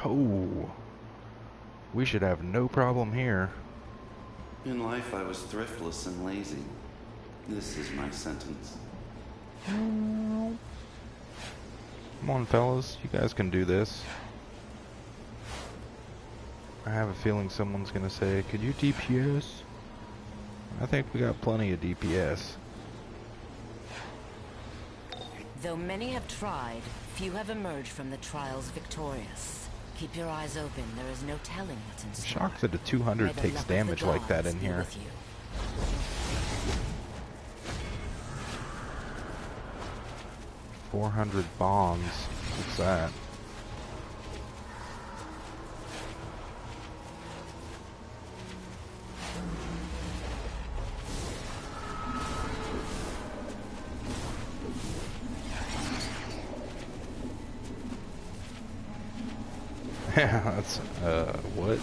Oh, we should have no problem here. In life, I was thriftless and lazy. This is my sentence. Come on, fellas. You guys can do this. I have a feeling someone's going to say, could you DPS? I think we got plenty of DPS. Though many have tried, few have emerged from the trials victorious. Keep your eyes open. There is no telling what's in store. Shocked that a 200 takes damage like that in here. 400 bombs. What's that? That's, what?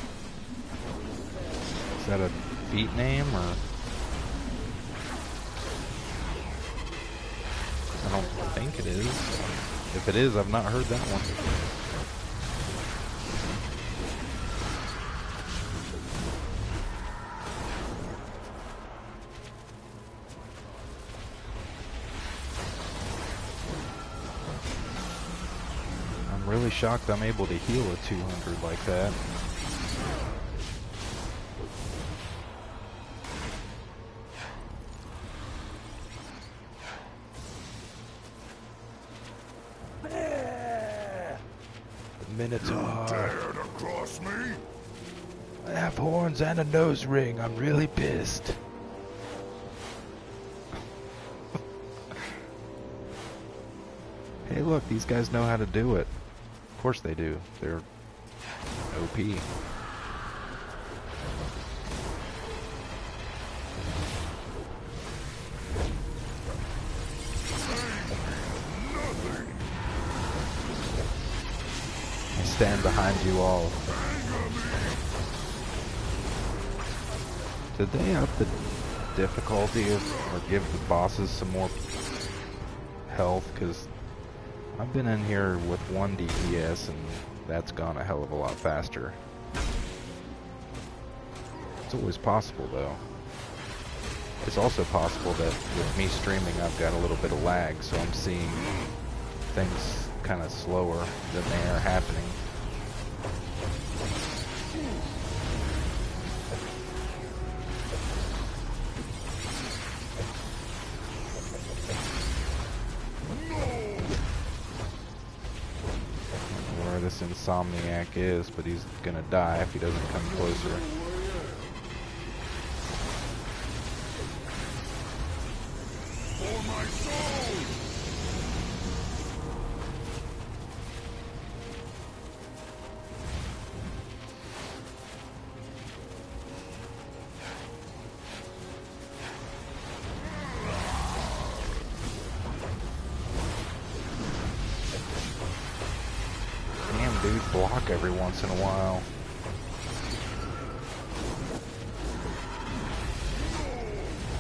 Is that a feat name, or? I don't think it is. If it is, I've not heard that one. I'm really shocked I'm able to heal a 200 like that. The Minotaur. Dare to cross me? I have horns and a nose ring. I'm really pissed. Hey, look, these guys know how to do it. Of course they do. They're OP. I stand behind you all. Did they up the difficulty or give the bosses some more health? Because I've been in here with 1 DPS and that's gone a hell of a lot faster. It's always possible though. It's also possible that with me streaming I've got a little bit of lag, so I'm seeing things kind of slower than they are happening. This insomniac is, but he's gonna die if he doesn't come closer. For my soul! Dude, block every once in a while.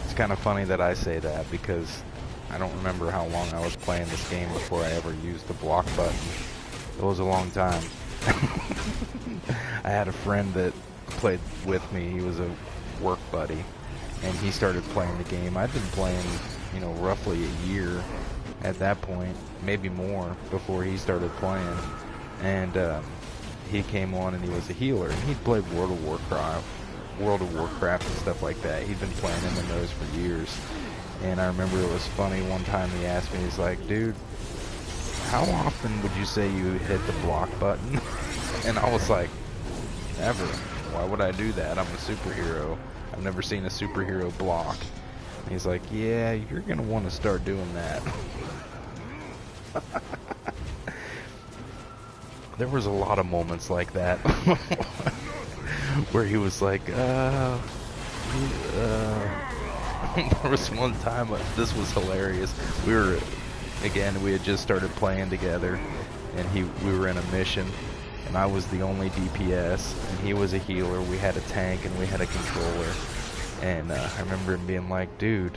It's kind of funny that I say that because I don't remember how long I was playing this game before I ever used the block button. It was a long time. I had a friend that played with me. He was a work buddy and he started playing the game. I'd been playing, you know, roughly a year at that point, maybe more, before he started playing. And he came on and he was a healer. And he'd played World of Warcraft and stuff like that. He'd been playing MMOs for years. And I remember it was funny, one time he asked me, he's like, dude, how often would you say you hit the block button? And I was like, never. Why would I do that? I'm a superhero. I've never seen a superhero block. And he's like, yeah, you're going to want to start doing that. There was a lot of moments like that where he was like, there was one time, this was hilarious. We had just started playing together, and we were in a mission, and I was the only DPS, and he was a healer. We had a tank, and we had a controller, and I remember him being like, dude,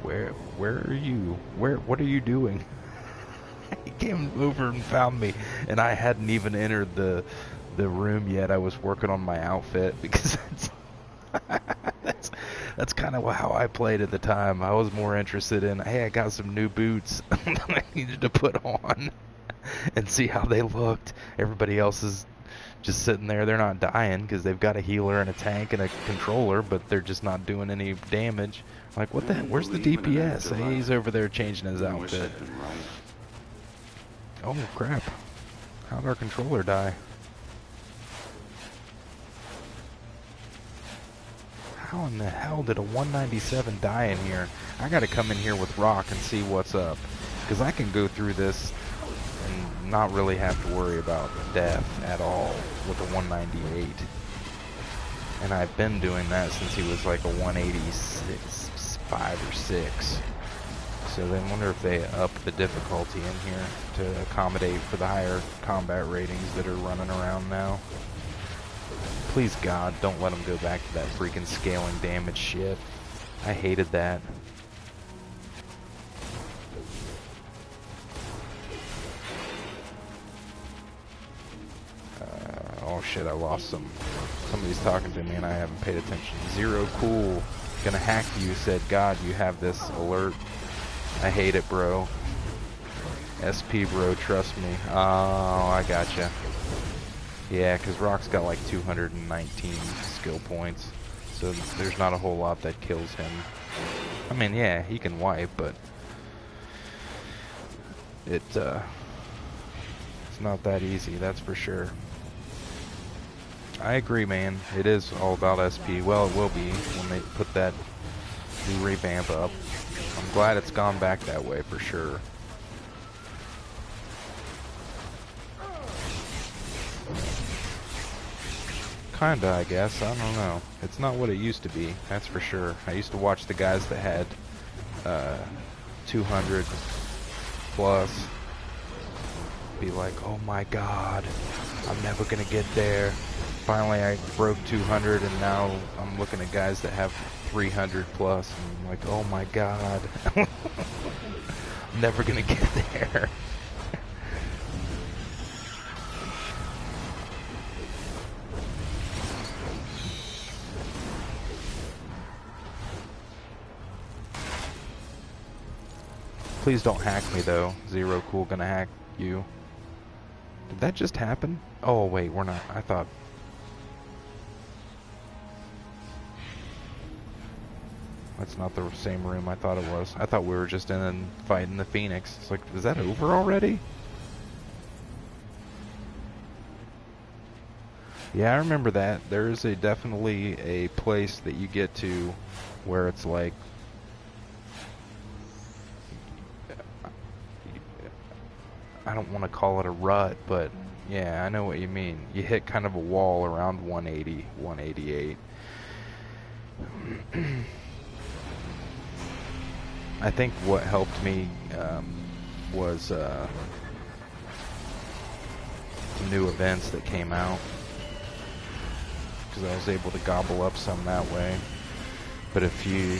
where are you? What are you doing? He came over and found me, and I hadn't even entered the room yet. I was working on my outfit because that's kind of how I played at the time. I was more interested in, hey, I got some new boots that I needed to put on and see how they looked. Everybody else is just sitting there. They're not dying because they've got a healer and a tank and a controller, but they're just not doing any damage. Like, what the heck? Where's the DPS? Hey, he's over there changing his outfit. Oh crap, how'd our controller die? How in the hell did a 197 die in here? I gotta come in here with Rock and see what's up, because I can go through this and not really have to worry about death at all with a 198. And I've been doing that since he was like a 186, 5 or 6. So then I wonder if they up the difficulty in here to accommodate for the higher combat ratings that are running around now. Please God, don't let them go back to that freaking scaling damage shit. I hated that. Oh shit, I lost somebody's talking to me and I haven't paid attention. Zero cool. Gonna hack you, said God, you have this alert. I hate it, bro. SP bro, trust me. Oh, I gotcha. Yeah, because Rock's got like 219 skill points, so there's not a whole lot that kills him. I mean, yeah, he can wipe, but it's not that easy, that's for sure. I agree, man. It is all about SP. Well, it will be when they put that new revamp up. I'm glad it's gone back that way for sure. Kinda, I guess. I don't know. It's not what it used to be, that's for sure. I used to watch the guys that had 200 plus be like, oh my god, I'm never gonna get there. Finally I broke 200 and now I'm looking at guys that have 300 plus and I'm like, oh my god. I'm never gonna get there. Please don't hack me though. Zero Cool gonna hack you. Did that just happen? Oh wait, we're not. I thought. That's not the same room I thought it was. I thought we were just in and fighting the Phoenix. It's like, is that over already? Yeah, I remember that. There is definitely a place that you get to where it's like, I don't want to call it a rut, but yeah, I know what you mean. You hit kind of a wall around 180, 188. I think what helped me was the new events that came out, because I was able to gobble up some that way. But if you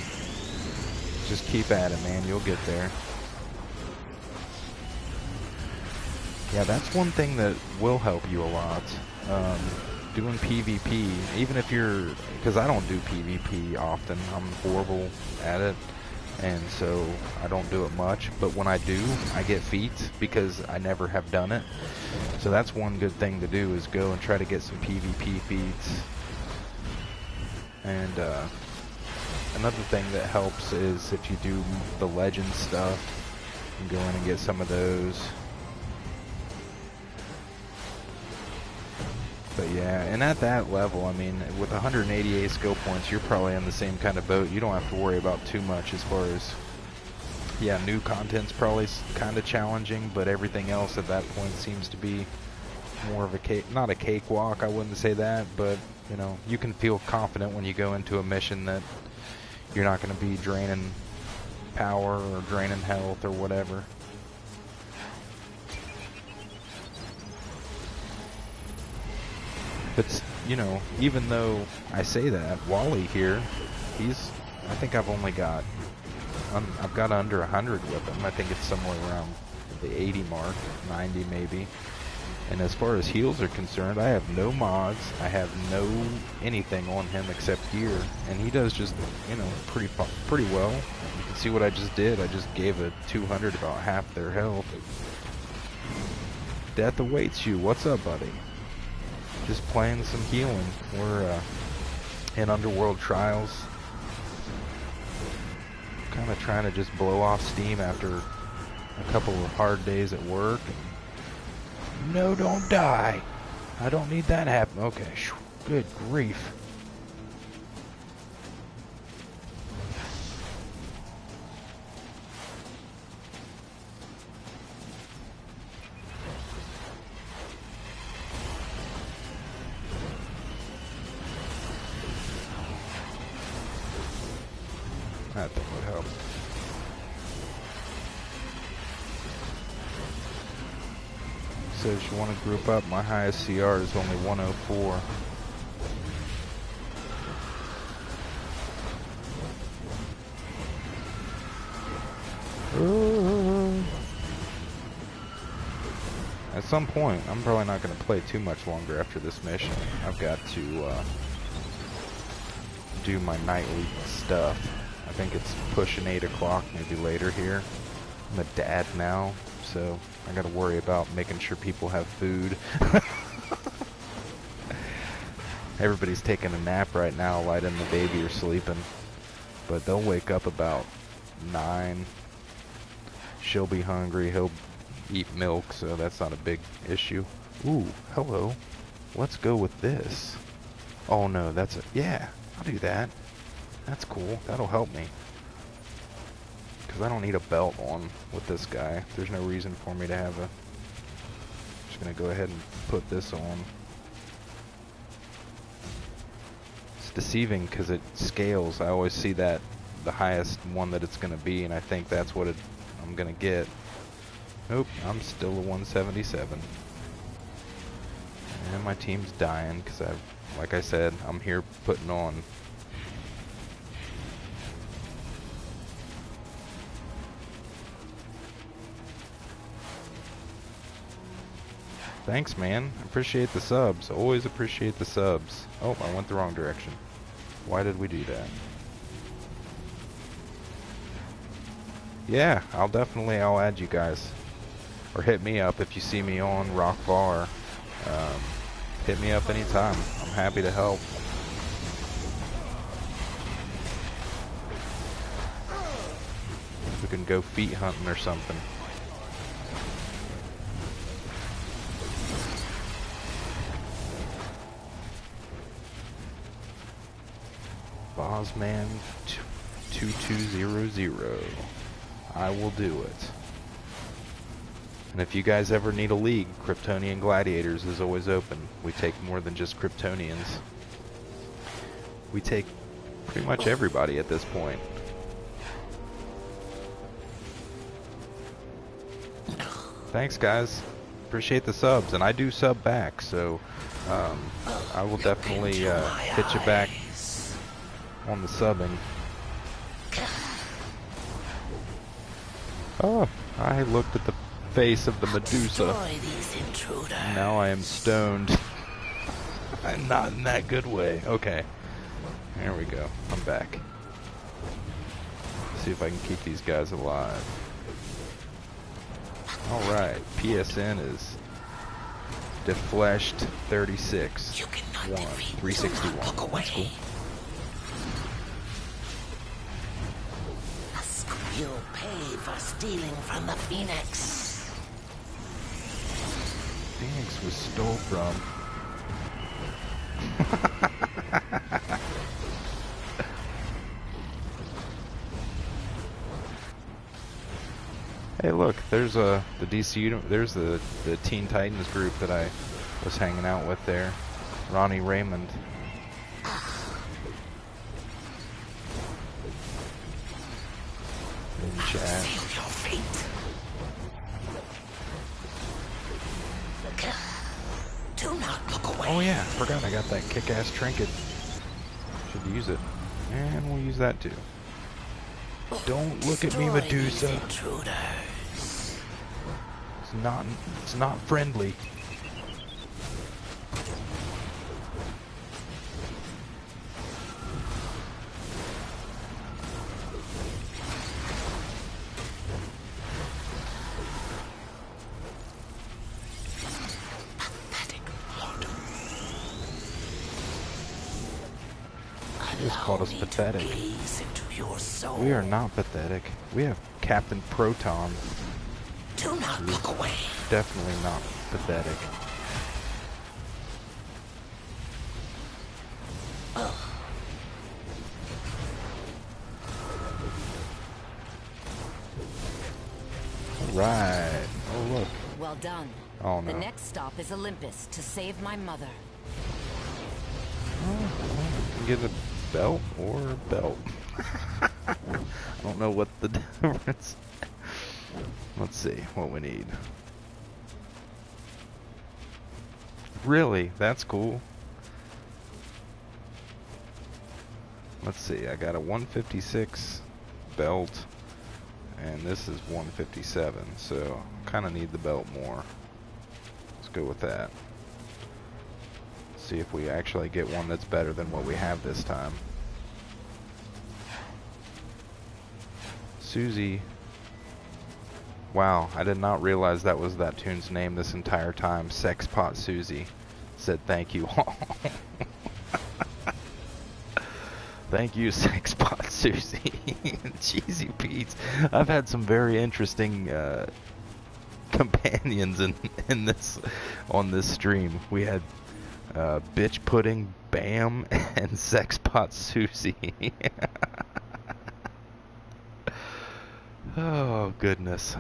just keep at it, man, you'll get there. Yeah, that's one thing that will help you a lot. Doing PvP, even if you're, because I don't do PvP often, I'm horrible at it, and so I don't do it much, but when I do, I get feats because I never have done it. So that's one good thing to do, is go and try to get some PvP feats. And another thing that helps is if you do the legend stuff, you go in and get some of those. But yeah, and at that level, I mean, with 188 skill points, you're probably in the same kind of boat. You don't have to worry about too much as far as, yeah, new content's probably kind of challenging, but everything else at that point seems to be more of a not a cakewalk, I wouldn't say that, but, you know, you can feel confident when you go into a mission that you're not going to be draining power or draining health or whatever. But, you know, even though I say that, Wally here, I think I've only got, I've got under 100 with him. I think it's somewhere around the 80 mark, 90 maybe. And as far as heals are concerned, I have no mods, I have no anything on him except gear. And he does just, you know, pretty well. You can see what I just did. I just gave a 200 about half their health. Death awaits you. What's up, buddy? Just playing some healing. We're in Underworld Trials. Kind of trying to just blow off steam after a couple of hard days at work. No, don't die. I don't need that happen. Okay, good grief. That thing would help. Says you want to group up. My highest CR is only 104. At some point, I'm probably not going to play too much longer after this mission. I've got to do my nightly stuff. I think it's pushing 8 o'clock, maybe later here. I'm a dad now, so I gotta worry about making sure people have food. Everybody's taking a nap right now. Light and the baby are sleeping, but they'll wake up about 9. She'll be hungry. He'll eat milk, so that's not a big issue. Ooh, hello. Let's go with this. Oh no, that's it. Yeah, I'll do that. That's cool. That'll help me. Because I don't need a belt on with this guy. There's no reason for me to have a... Just going to go ahead and put this on. It's deceiving because it scales. I always see that the highest one that it's going to be, and I think that's what I'm going to get. Nope, I'm still a 177. And my team's dying because like I said, I'm here putting on. Thanks, man. Appreciate the subs. Always appreciate the subs. Oh, I went the wrong direction. Why did we do that? Yeah, I'll add you guys. Or hit me up if you see me on Rock Var. Hit me up anytime. I'm happy to help. We can go feet hunting or something. Bosman 2200. I will do it. And if you guys ever need a league, Kryptonian Gladiators is always open. We take more than just Kryptonians. We take pretty much everybody at this point. Thanks, guys. Appreciate the subs, and I do sub back, so I will definitely hit you back on the subbing. Oh, I looked at the face of the Medusa. Now I am stoned. I'm not in that good way. Okay. There we go. I'm back. See if I can keep these guys alive. Alright. PSN is defleshed 36. 361. That's cool. You'll pay for stealing from the Phoenix. Phoenix was stole from. Hey, look, there's the DCU. There's the Teen Titans group that I was hanging out with there. Ronnie Raymond. In chat. Do not look away. Oh yeah, forgot I got that kick-ass trinket. Should use it. And we'll use that too. Don't look at me, Medusa. It's not friendly. Just called us pathetic. We are not pathetic. We have Captain Proton. Do not look away. Definitely not pathetic. Alright. Oh look. Well done. Oh no. The next stop is Olympus to save my mother. Oh, well, get a belt or a belt. I don't know what the difference. Let's see what we need. Really? That's cool. Let's see. I got a 156 belt, and this is 157. So kind of need the belt more. Let's go with that. See if we actually get one that's better than what we have this time. Susie Wow, I did not realize that was that tune's name this entire time. Sexpot Susie said thank you all. Thank you, Sexpot Susie. Cheesy Pete's. I've had some very interesting companions in this on this stream. We had Bitch Pudding, Bam, and Sexpot Susie. Oh goodness.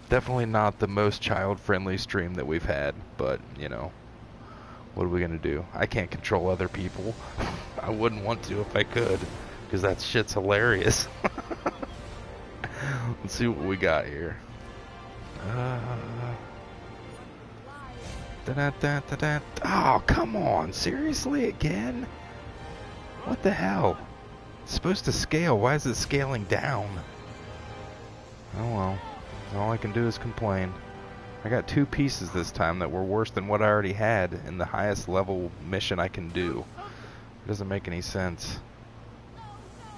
Definitely not the most child-friendly stream that we've had, but you know, what are we gonna do? I can't control other people. I wouldn't want to if I could, because that shit's hilarious. Let's see what we got here. Oh, come on. Seriously, again? What the hell? It's supposed to scale. Why is it scaling down? Oh well. All I can do is complain. I got 2 pieces this time that were worse than what I already had in the highest level mission I can do. It doesn't make any sense.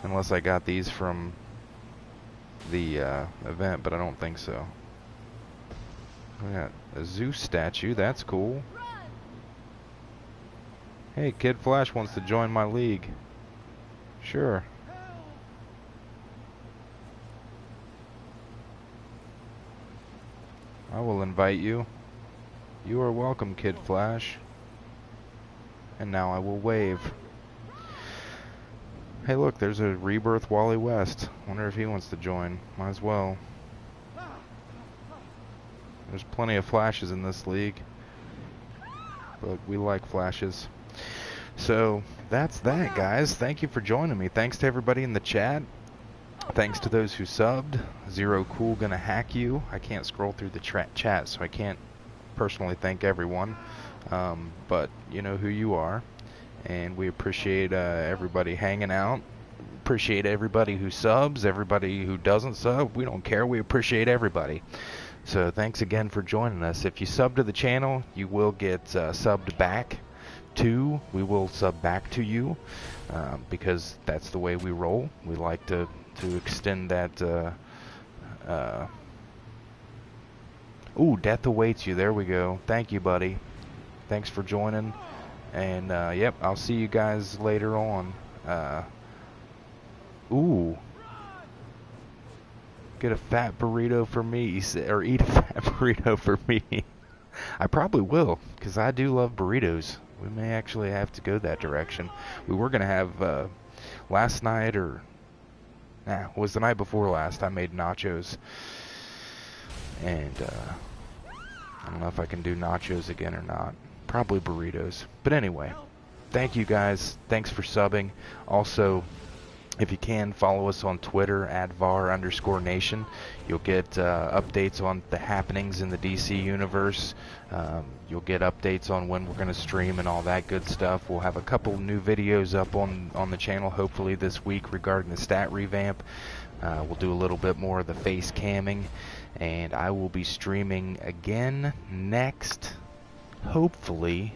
Unless I got these from the event, but I don't think so. We got a Zeus statue, that's cool. Hey, Kid Flash wants to join my league. Sure. I will invite you. You are welcome, Kid Flash. And now I will wave. Hey look, there's a Rebirth Wally West. Wonder if he wants to join. Might as well. There's plenty of Flashes in this league. But we like Flashes. So, that's that, guys. Thank you for joining me. Thanks to everybody in the chat. Thanks to those who subbed. Zero Cool gonna hack you. I can't scroll through the chat, so I can't personally thank everyone. But you know who you are. And we appreciate everybody hanging out. Appreciate everybody who subs, everybody who doesn't sub. We don't care. We appreciate everybody. So thanks again for joining us. If you sub to the channel, you will get subbed back to. We will sub back to you because that's the way we roll. We like to extend that. Ooh, death awaits you. There we go. Thank you, buddy. Thanks for joining. And yep, I'll see you guys later on. Ooh. Get a fat burrito for me, or eat a fat burrito for me. I probably will, because I do love burritos. We may actually have to go that direction. We were going to have, last night, or, it was the night before last, I made nachos. And, I don't know if I can do nachos again or not. Probably burritos. But anyway, thank you guys. Thanks for subbing. Also, if you can, follow us on Twitter at @var_nation. You'll get updates on the happenings in the DC universe. You'll get updates on when we're going to stream and all that good stuff. We'll have a couple new videos up on the channel hopefully this week regarding the stat revamp. We'll do a little bit more of the face camming. And I will be streaming again next, hopefully,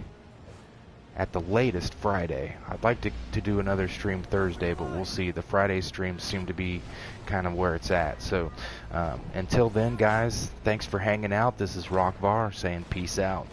at the latest Friday. I'd like to do another stream Thursday, but we'll see. The Friday streams seem to be kind of where it's at. So until then, guys, thanks for hanging out. This is Rock Var saying peace out.